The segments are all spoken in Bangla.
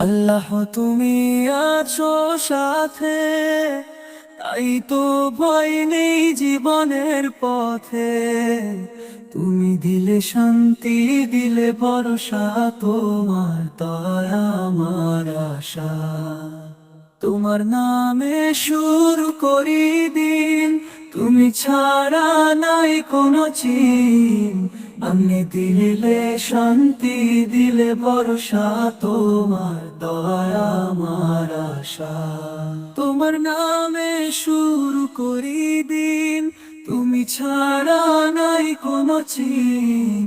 আল্লাহ তুমি আছো সাথে, তাই তো ভয় নেই জীবনের পথে। তুমি দিলে শান্তি, দিলে ভরসা, তোমার দয়া আমার আশা। তোমার নামে শুরু করি দিন, তুমি ছাড়া নাই কোনো চিন। আপনি দিলে শান্তি, দিলে ভরসা, তোমার দয়া আমার আশা। তোমার নামে শুরু করি দিন, তুমি ছাড়া নাই কোনো চিন।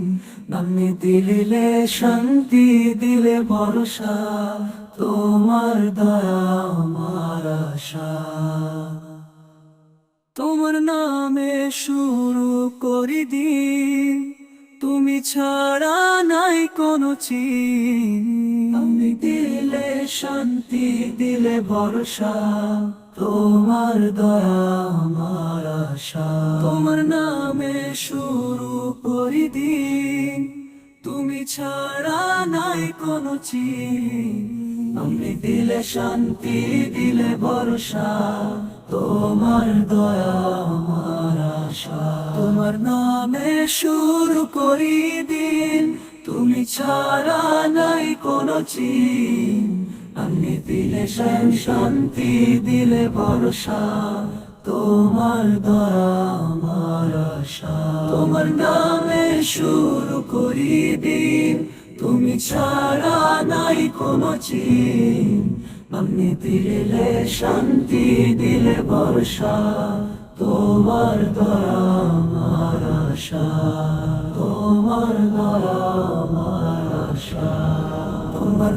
আপনি দিলে শান্তি, দিলে ভরসা, তোমার দয়া আমার আশা। তোমার নামে শুরু করি দিন, তুমি ছাড়া নাই কোনো চিন। তুমি দিলে শান্তি, দিলে ভরসা, তোমার দয়া আমার আশা। তোমার নামে শুরু করি দিন, তুমি ছাড়া নাই কোনো চিন। তুমি দিলে শান্তি, দিলে ভরসা, তোমার দয়া আমার আশা। তোমার নামে শুরু করি দিন, তুমি ছাড়া নাই কোনো চিন। আপনি দিলে শান্তি, দিলে ভরসা, তোমার দয়া আমার আশা। তোমার নামে শুরু করি দিন, তুমি ছাড়া নাই কোনো চিন। আপনি দিলে শান্তি, দিলে ভরসা, তোমার দয়া আমার আশা। তোমার দয়া আমার আশা। তোমার